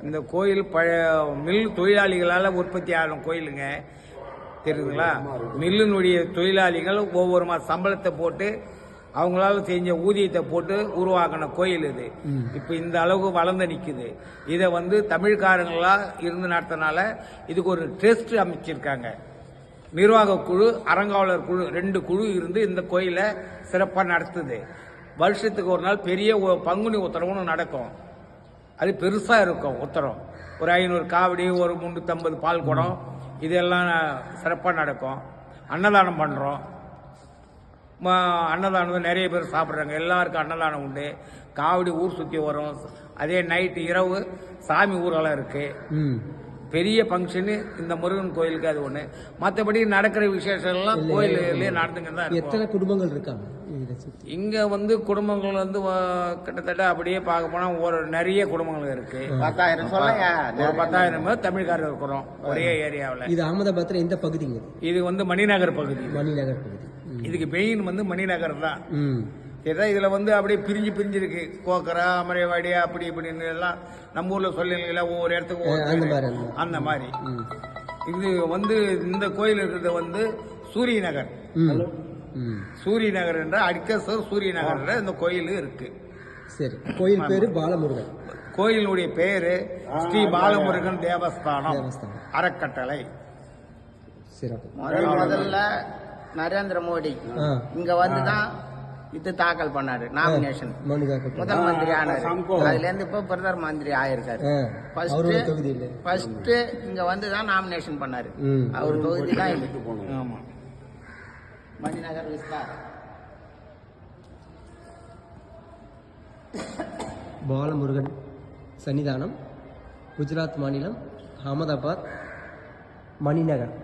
இந்த கோயில் பழைய மில் தொழிலாளிகளால் உற்பத்தி ஆகும் கோயிலுங்க, தெரியுதுங்களா? மில்லினுடைய தொழிலாளிகள் ஒவ்வொரு மாதம் சம்பளத்தை போட்டு அவங்களால செஞ்ச ஊதியத்தை போட்டு உருவாக்கின கோயில் இது. இப்போ இந்த அளவுக்கு வளர்ந்து நிற்குது. இதை தமிழ்காரங்களா இருந்து நடத்தினால இதுக்கு ஒரு ட்ரஸ்ட் அமைச்சிருக்காங்க. நிர்வாக குழு, அறங்காவலர் குழு, 2 குழு இருந்து இந்த கோயிலை சிறப்பாக நடத்துது. வருஷத்துக்கு ஒரு நாள் பெரிய பங்குனி உத்தரவுன்னு நடக்கும். அது பெருசாக இருக்கும் உத்தரம். ஒரு 500 காவடி, ஒரு 350 பால் குடம், இதெல்லாம் சிறப்பாக நடக்கும். அன்னதானம் பண்ணுறோம். அன்னதானம் நிறைய பேர் சாப்பிட்றாங்க. எல்லாருக்கும் அன்னதானம் உண்டு. காவடி ஊர் சுற்றி வரும். அதே நைட்டு இரவு சாமி ஊரெல்லாம் இருக்குது. பெரிய ஃபங்க்ஷனு இந்த முருகன் கோயிலுக்கு அது ஒன்று. மற்றபடி நடக்கிற விசேஷம் எல்லாம் கோயிலே நடந்துக்கிட்டு தான். எத்தனை குடும்பங்கள் இருக்காங்க இங்க? குடும்பங்கள் கிட்டத்தட்ட அப்படியே பார்க்க போனா நிறைய குடும்பங்கள் இருக்கு. 10,000 சொல்லுங்க. ஒரு 10,000 பேர் தமிழ்காரர் இருக்கிறோம் ஒரே ஏரியாவில். இது அகமதாபாத்ல எந்த பகுதிங்க? இது மணிநகர் பகுதி. மணிநகர் பகுதி. இதுக்கு மெயின் மணிநகர் தான். இதுல அப்படியே பிரிஞ்சு இருக்கு. கோக்கரா, அமரைவாடி, அப்படி இப்படின்னு எல்லாம் நம்ம ஊர்ல சொல்லல, ஒவ்வொரு இடத்துக்கு அந்த மாதிரி. இது இந்த கோயில் இருக்கிறது சூரிய நகர். சூரிய நகர் என்ற அடிக்கசர் சூரிய நகர் இந்த கோயில் இருக்கு. சரி, கோயில் பேரு பாலமுருகன். கோயிலுடைய பேரு ஸ்ரீ பாலமுருகன் தேவஸ்தானம் அறக்கட்டளை. சிறப்பு. முதல்ல நரேந்திர மோடி இங்க வந்துதான் இது தாக்கல் பண்ணாரு, நாமினேஷன். முதல் மந்திரி ஆனாரு. அதுல இருந்து இப்ப பிரதம மந்திரி ஆயிருக்காரு. ஃபர்ஸ்ட் இங்க வந்துதான் நாமினேஷன் பண்ணாரு. அவர் தொகுதி தான் இது. ஆமா, மணிநகர் விஸ்தார். பாலமுருகன் சன்னிதானம், குஜராத் மாநிலம், அகமதாபாத், மணிநகர்.